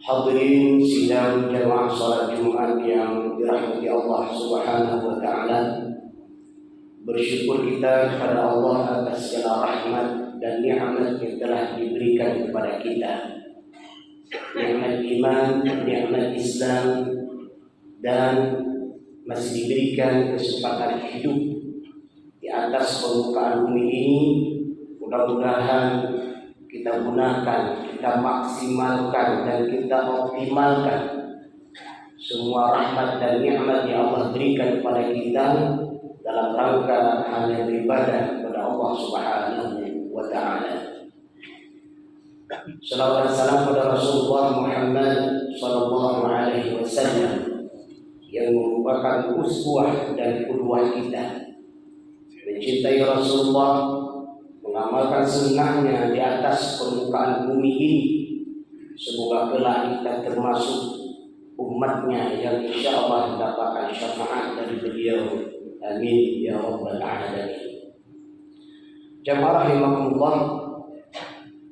Hadirin sidang jamaah salat Jumat yang dirahmati Allah Subhanahu wa taala. Bersyukur kita kepada Allah atas segala rahmat dan nikmat yang telah diberikan kepada kita. Nikmat iman, nikmat Islam, dan masih diberikan kesempatan hidup di atas permukaan bumi ini. Mudah-mudahan kita gunakan, kita maksimalkan, dan kita optimalkan semua rahmat dan nikmat yang Allah berikan kepada kita dalam rangka hanya beribadah kepada Allah Subhanahu wa taala. Salawat dan salam kepada Rasulullah Muhammad sallallahu alaihi wasallam yang merupakan uswah dan qudwah kita. Mencintai Rasulullah, mengamalkan sunnahnya di atas permukaan bumi ini. Semoga kelak kita termasuk umatnya yang insya Allah mendapatkan syafaat dari beliau. Amin ya rabbal alamin. Jamaah rahimakumullah,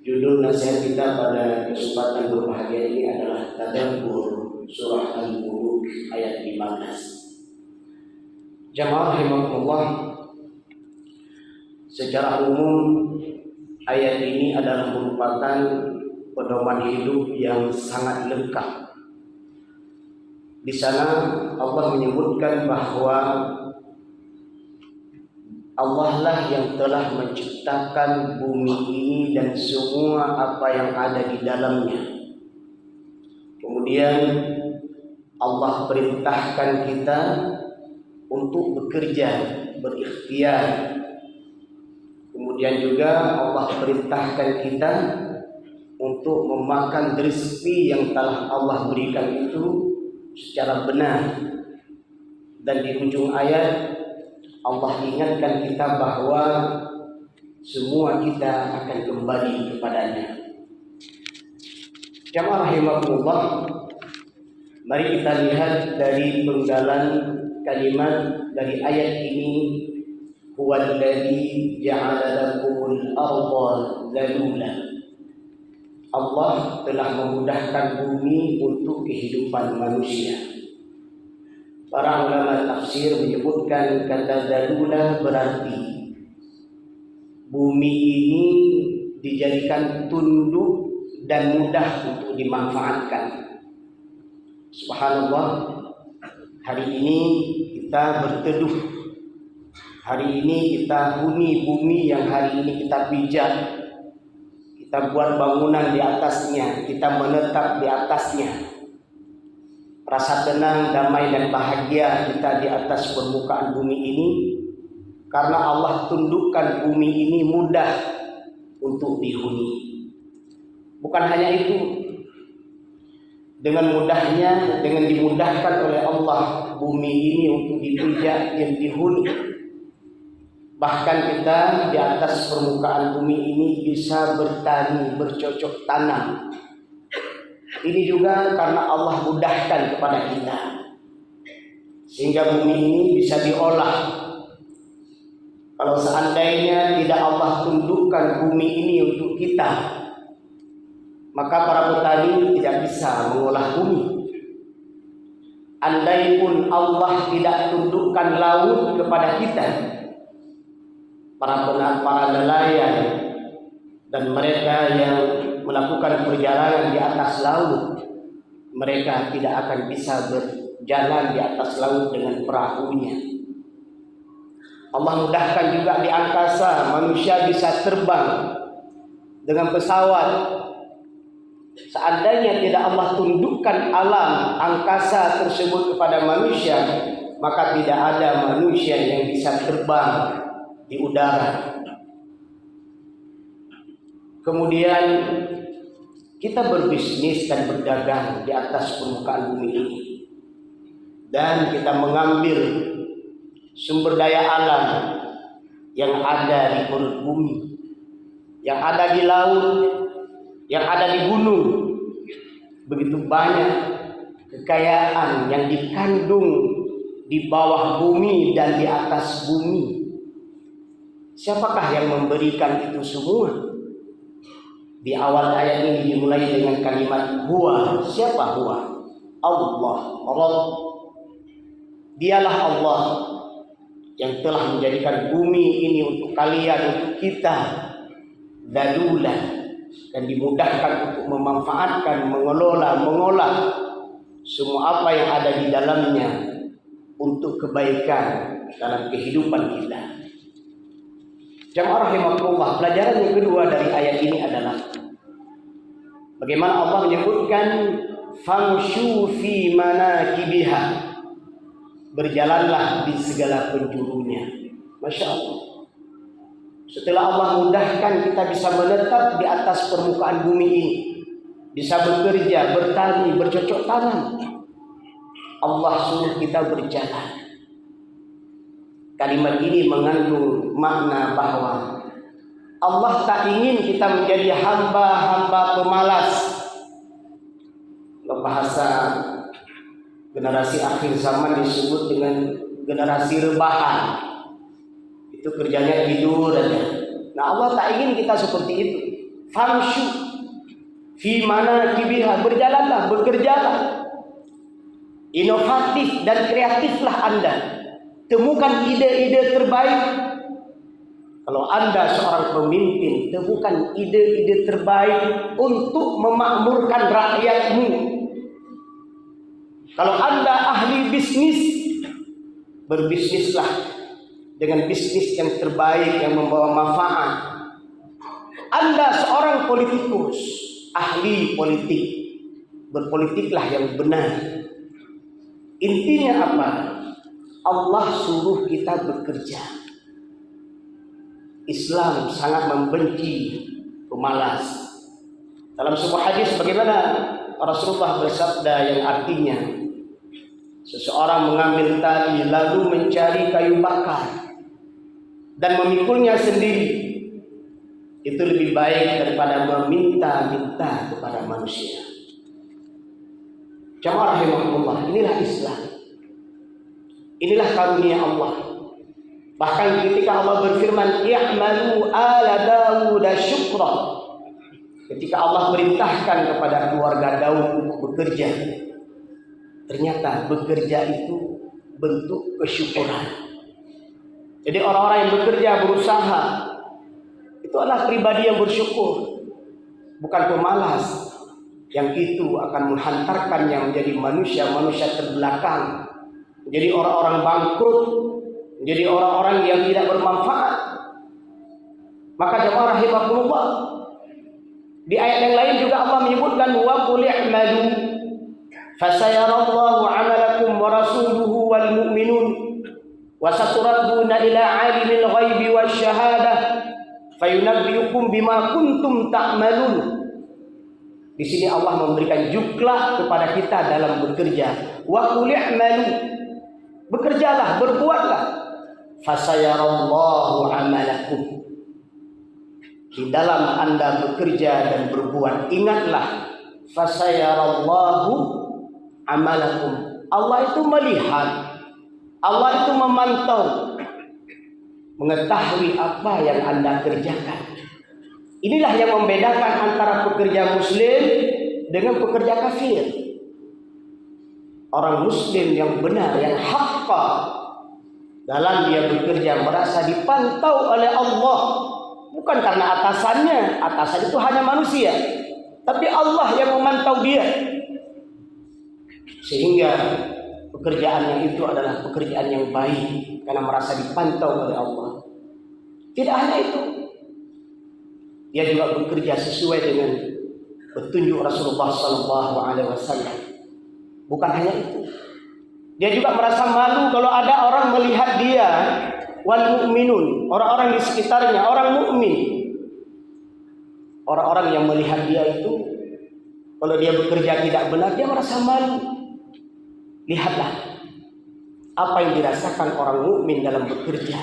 judul nasihat kita pada kesempatan berbahagia ini adalah Tadabbur surah Al-Mulk ayat 15. Jamaah rahimakumullah, secara umum ayat ini adalah merupakan pedoman hidup yang sangat lengkap. Di sana Allah menyebutkan bahwa Allah lah yang telah menciptakan bumi ini dan semua apa yang ada di dalamnya. Kemudian Allah perintahkan kita untuk bekerja, berikhtiar. Kemudian juga Allah perintahkan kita untuk memakan rezeki yang telah Allah berikan itu secara benar. Dan di ujung ayat Allah ingatkan kita bahwa semua kita akan kembali kepadanya. Jamaah rahimakumullah, mari kita lihat dari penggalan kalimat dari ayat ini. Huwallazi ja'ala lakumul arda zalula. Allah telah memudahkan bumi untuk kehidupan manusia. Para ulama tafsir menyebutkan kata zalula berarti bumi ini dijadikan tunduk dan mudah untuk dimanfaatkan. Subhanallah, hari ini kita berteduh. Hari ini kita huni bumi yang hari ini kita pijak. Kita buat bangunan di atasnya, kita menetap di atasnya. Rasa tenang, damai, dan bahagia kita di atas permukaan bumi ini karena Allah tundukkan bumi ini mudah untuk dihuni. Bukan hanya itu, dengan mudahnya, dengan dimudahkan oleh Allah bumi ini untuk dipijak dan dihuni. Bahkan kita di atas permukaan bumi ini bisa bertani, bercocok tanam. Ini juga karena Allah mudahkan kepada kita, sehingga bumi ini bisa diolah. Kalau seandainya tidak Allah tundukkan bumi ini untuk kita, maka para petani tidak bisa mengolah bumi. Andai pun Allah tidak tundukkan laut kepada kita, para nelayan dan mereka yang melakukan perjalanan di atas laut, mereka tidak akan bisa berjalan di atas laut dengan perahunya. Allah mudahkan juga di angkasa, manusia bisa terbang dengan pesawat. Seandainya tidak Allah tundukkan alam angkasa tersebut kepada manusia, maka tidak ada manusia yang bisa terbang di udara. Kemudian kita berbisnis dan berdagang di atas permukaan bumi ini, dan kita mengambil sumber daya alam yang ada di perut bumi, yang ada di laut, yang ada di gunung. Begitu banyak kekayaan yang dikandung di bawah bumi dan di atas bumi. Siapakah yang memberikan itu semua? Di awal ayat ini dimulai dengan kalimat huwa. Siapa huwa? Allah, Rabb. Dialah Allah yang telah menjadikan bumi ini untuk kalian, untuk kita, dalulan, dan dimudahkan untuk memanfaatkan, mengelola, mengolah semua apa yang ada di dalamnya untuk kebaikan dalam kehidupan kita. Jamaah rahimakumullah, pelajaran yang kedua dari ayat ini adalah bagaimana Allah menyebutkan famshu fi manakibiha, berjalanlah di segala penjurunya. Masya Allah. Setelah Allah mudahkan kita bisa menetap di atas permukaan bumi ini, bisa bekerja, bertani, bercocok tanam, Allah suruh kita berjalan. Kalimat ini mengandung makna bahwa Allah tak ingin kita menjadi hamba-hamba pemalas. Bahasa generasi akhir zaman disebut dengan generasi rebahan. Itu kerjanya tidur aja. Nah, Allah tak ingin kita seperti itu. Famshu fi manakibiha, berjalanlah, bekerjalah. Inovatif dan kreatiflah Anda. Temukan ide-ide terbaik. Kalau Anda seorang pemimpin, temukan ide-ide terbaik untuk memakmurkan rakyatmu. Kalau Anda ahli bisnis, berbisnislah dengan bisnis yang terbaik yang membawa manfaat. Anda seorang politikus, ahli politik, berpolitiklah yang benar. Intinya apa? Allah suruh kita bekerja. Islam sangat membenci pemalas. Dalam sebuah hadis bagaimana Rasulullah bersabda yang artinya, seseorang mengambil tali lalu mencari kayu bakar dan memikulnya sendiri, itu lebih baik daripada meminta-minta kepada manusia. Jamaah rahimahullah, inilah Islam. Inilah karunia Allah. Bahkan ketika Allah berfirman, "I'malu ala Daud syukra." Ketika Allah perintahkan kepada keluarga Daud untuk bekerja, ternyata bekerja itu bentuk kesyukuran. Jadi orang-orang yang bekerja, berusaha, itu adalah pribadi yang bersyukur, bukan pemalas. Yang itu akan menghantarkannya menjadi manusia-manusia terbelakang, menjadi orang-orang bangkrut, menjadi orang-orang yang tidak bermanfaat. Maka jemaah rahimakumullah, di ayat yang lain juga Allah menyebutkan wa qul i'malu fasayarallahu 'amalakum wa rasuluhu wal mu'minun wa saturadduna ila 'alimil ghaibi wasyahadah fayunabbiukum bima kuntum ta'malun. Di sini Allah memberikan juklah kepada kita dalam bekerja. Wa qul i'malu, bekerjalah, berbuatlah. Fasayarallahu 'amalakum. Di dalam Anda bekerja dan berbuat, ingatlah fasayarallahu 'amalakum. Allah itu melihat, Allah itu memantau, mengetahui apa yang Anda kerjakan. Inilah yang membedakan antara pekerja muslim dengan pekerja kafir. Orang muslim yang benar, yang haqqa, dalam dia bekerja merasa dipantau oleh Allah. Bukan karena atasannya, atasan itu hanya manusia, tapi Allah yang memantau dia. Sehingga pekerjaannya itu adalah pekerjaan yang baik karena merasa dipantau oleh Allah. Tidak hanya itu, dia juga bekerja sesuai dengan petunjuk Rasulullah SAW. Bukan hanya itu, dia juga merasa malu kalau ada orang melihat dia. Wal mu'minun, orang-orang di sekitarnya, orang mukmin, orang-orang yang melihat dia itu, kalau dia bekerja tidak benar, dia merasa malu. Lihatlah apa yang dirasakan orang mukmin dalam bekerja.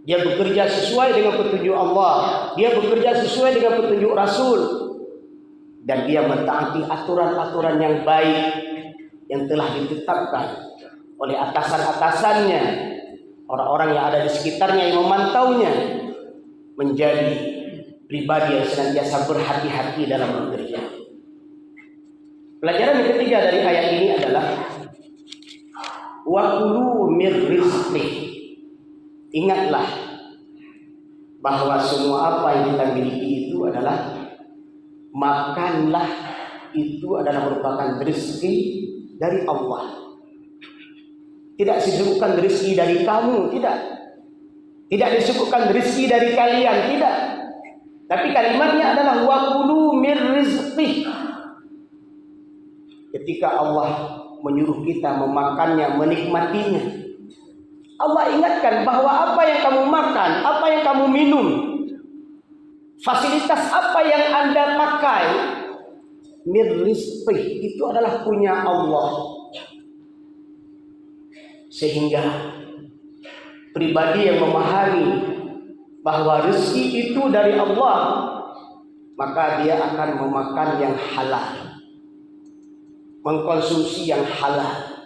Dia bekerja sesuai dengan petunjuk Allah, dia bekerja sesuai dengan petunjuk Rasul, dan dia mentaati aturan-aturan yang baik yang telah ditetapkan oleh atasan-atasannya, orang-orang yang ada di sekitarnya yang memantaunya, menjadi pribadi yang senantiasa berhati-hati dalam bekerja. Pelajaran yang ketiga dari ayat ini adalah wa kulu mir rizqih. Ingatlah bahwa semua apa yang kita miliki itu adalah makanlah, itu adalah merupakan rezeki dari Allah. Tidak disebutkan rezeki dari kamu, tidak. Tidak disebutkan rezeki dari kalian, tidak. Tapi kalimatnya adalah wa kulu mir rizqih. Ketika Allah menyuruh kita memakannya, menikmatinya, Allah ingatkan bahwa apa yang kamu makan, apa yang kamu minum, fasilitas apa yang Anda pakai, mir rizqih, itu adalah punya Allah. Sehingga pribadi yang memahami bahwa rezeki itu dari Allah, maka dia akan memakan yang halal, mengkonsumsi yang halal,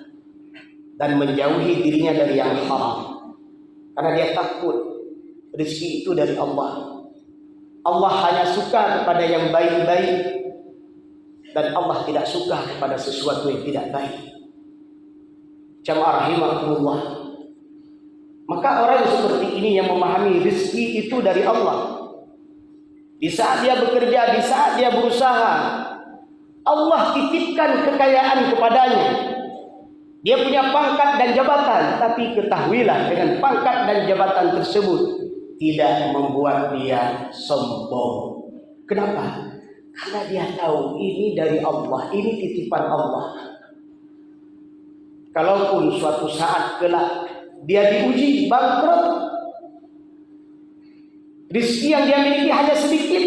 dan menjauhi dirinya dari yang haram. Karena dia takut rezeki itu dari Allah. Allah hanya suka kepada yang baik-baik, dan Allah tidak suka kepada sesuatu yang tidak baik. Jamaah rahimakumullah. Maka orang seperti ini yang memahami rezeki itu dari Allah, di saat dia bekerja, di saat dia berusaha, Allah titipkan kekayaan kepadanya. Dia punya pangkat dan jabatan, tapi ketahuilah dengan pangkat dan jabatan tersebut tidak membuat dia sombong. Kenapa? Karena dia tahu ini dari Allah, ini titipan Allah. Kalaupun suatu saat kelak dia diuji bangkrut, rezeki yang dia miliki hanya sedikit,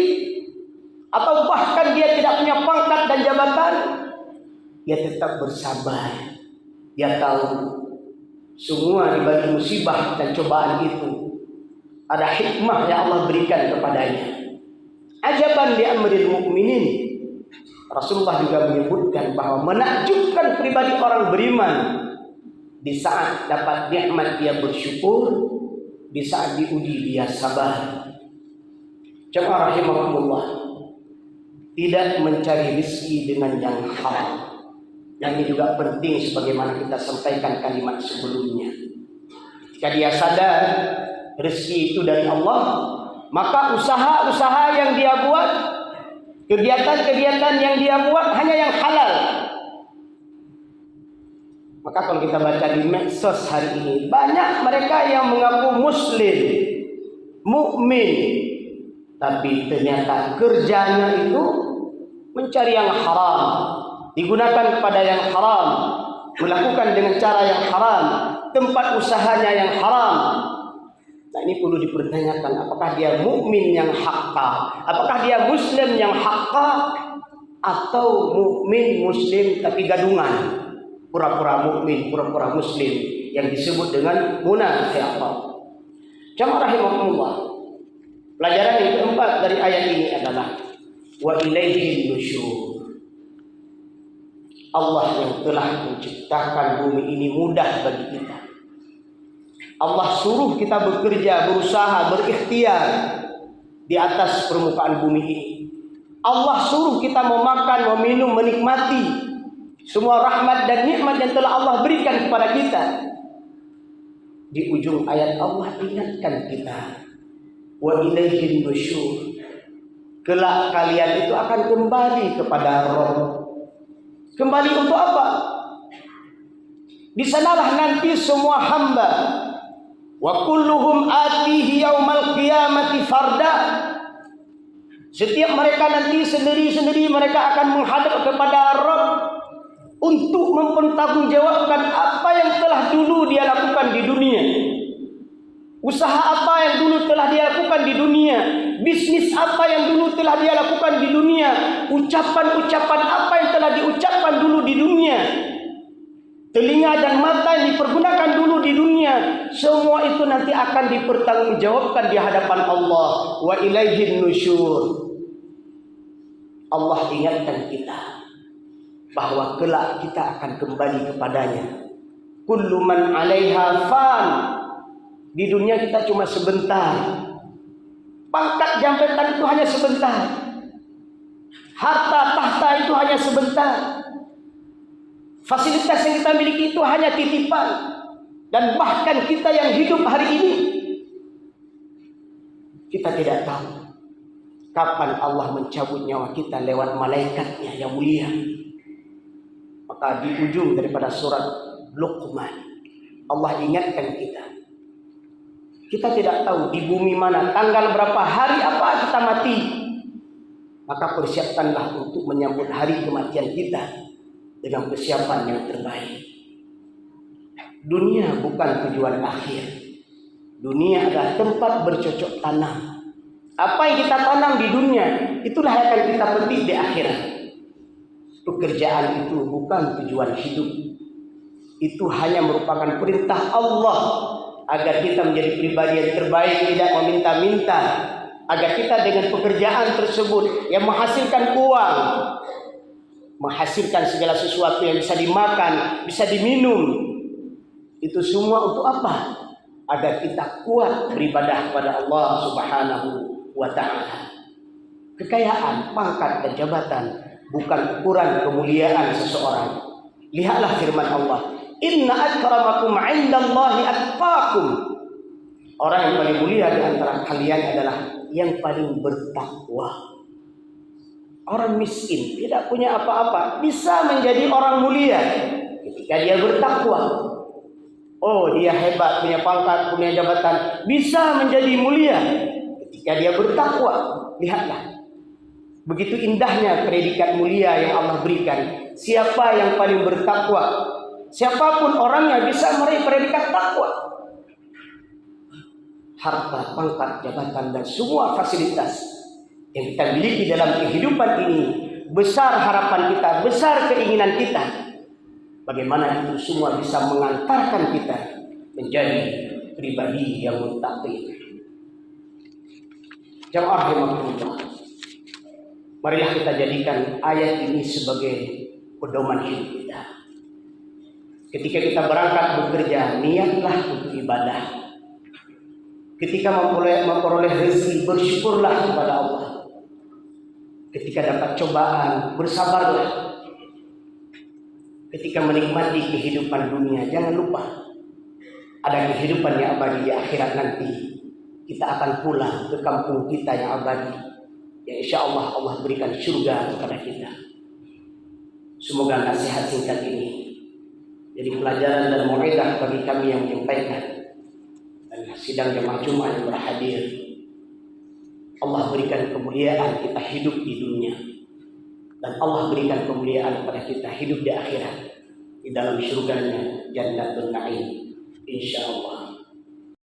atau bahkan dia tidak punya pangkat dan jabatan, dia tetap bersabar. Dia tahu semua di balik musibah dan cobaan itu ada hikmah yang Allah berikan kepadanya. Ajaban li amril mukminin. Rasulullah juga menyebutkan bahwa menakjubkan pribadi orang beriman, di saat dapat nikmat dia bersyukur, di saat diuji dia sabar. Jamaah rahimakumullah, tidak mencari rezeki dengan yang haram. Yang ini juga penting sebagaimana kita sampaikan kalimat sebelumnya. Jika dia sadar rezeki itu dari Allah, maka usaha-usaha yang dia buat, kegiatan-kegiatan yang dia buat hanya yang halal. Maka kalau kita baca di medsos hari ini, banyak mereka yang mengaku muslim, mukmin, tapi ternyata kerjanya itu mencari yang haram, digunakan kepada yang haram, melakukan dengan cara yang haram, tempat usahanya yang haram. Nah, ini perlu dipertanyakan, apakah dia mukmin yang hakka, apakah dia muslim yang hakka, atau mukmin muslim tapi gadungan, pura-pura mukmin, pura-pura muslim, yang disebut dengan munafiq. Jamaah rahimakumullah, pelajaran yang keempat dari ayat ini adalah wa ilaihi nusyur. Allah yang telah menciptakan bumi ini mudah bagi kita. Allah suruh kita bekerja, berusaha, berikhtiar di atas permukaan bumi ini. Allah suruh kita memakan, meminum, menikmati semua rahmat dan nikmat yang telah Allah berikan kepada kita. Di ujung ayat Allah ingatkan kita, wa ilaihin nusyur. Kelak kalian itu akan kembali kepada Rabb. Kembali untuk apa? Di sanalah nanti semua hamba, wa kulluhum atihi yaumal qiyamati farda. Setiap mereka nanti sendiri-sendiri mereka akan menghadap kepada Rabb untuk mempertanggungjawabkan apa yang telah dulu dia lakukan di dunia. Usaha apa yang dulu telah dia lakukan di dunia, bisnis apa yang dulu telah dia lakukan di dunia, ucapan-ucapan apa yang telah diucapkan dulu di dunia, telinga dan mata yang dipergunakan dulu di dunia, semua itu nanti akan dipertanggungjawabkan di hadapan Allah. Wa ilaihin nusyur. Allah ingatkan kita bahwa kelak kita akan kembali kepadanya. Kullu man 'alaiha fan. Di dunia kita cuma sebentar. Pangkat jabatan itu hanya sebentar. Harta tahta itu hanya sebentar. Fasilitas yang kita miliki itu hanya titipan. Dan bahkan kita yang hidup hari ini, kita tidak tahu kapan Allah mencabut nyawa kita lewat malaikatnya yang mulia. Maka di ujung daripada surat Luqman, Allah ingatkan kita. Kita tidak tahu di bumi mana, tanggal berapa, hari apa kita mati. Maka persiapkanlah untuk menyambut hari kematian kita dengan persiapan yang terbaik. Dunia bukan tujuan akhir. Dunia adalah tempat bercocok tanam. Apa yang kita tanam di dunia, itulah yang akan kita petik di akhirat. Pekerjaan itu bukan tujuan hidup. Itu hanya merupakan perintah Allah agar kita menjadi pribadi yang terbaik, tidak meminta-minta. Agar kita dengan pekerjaan tersebut yang menghasilkan uang, menghasilkan segala sesuatu yang bisa dimakan, bisa diminum. Itu semua untuk apa? Agar kita kuat beribadah kepada Allah Subhanahu wa ta'ala. Kekayaan, pangkat dan jabatan bukan ukuran kemuliaan seseorang. Lihatlah firman Allah, inna akramakum 'indallahi atqakum. Orang yang paling mulia di antara kalian adalah yang paling bertakwa. Orang miskin, tidak punya apa-apa, bisa menjadi orang mulia ketika dia bertakwa. Oh, dia hebat, punya pangkat, punya jabatan, bisa menjadi mulia ketika dia bertakwa. Lihatlah, begitu indahnya predikat mulia yang Allah berikan. Siapa yang paling bertakwa? Siapapun orangnya bisa meraih predikat takwa. Harta, pangkat, jabatan, dan semua fasilitas yang kita miliki dalam kehidupan ini, besar harapan kita, besar keinginan kita. Bagaimana itu semua bisa mengantarkan kita menjadi pribadi yang muttaqi. Jamaah rahimakumullah, marilah kita jadikan ayat ini sebagai pedoman hidup kita. Ketika kita berangkat bekerja, niatlah untuk ibadah. Ketika memperoleh rezeki, bersyukurlah kepada Allah. Ketika dapat cobaan, bersabarlah. Ketika menikmati kehidupan dunia, jangan lupa ada kehidupan yang abadi di akhirat nanti. Kita akan pulang ke kampung kita yang abadi, yang insya Allah Allah berikan surga kepada kita. Semoga nasihat singkat ini jadi pelajaran dan mu'idah bagi kami yang menyampaikan dan sidang jemaah Jumat yang berhadir. Allah berikan kemuliaan kita hidup di dunia, dan Allah berikan kemuliaan kepada kita hidup di akhirat, di dalam surganya Jannatul Na'im, insya Allah.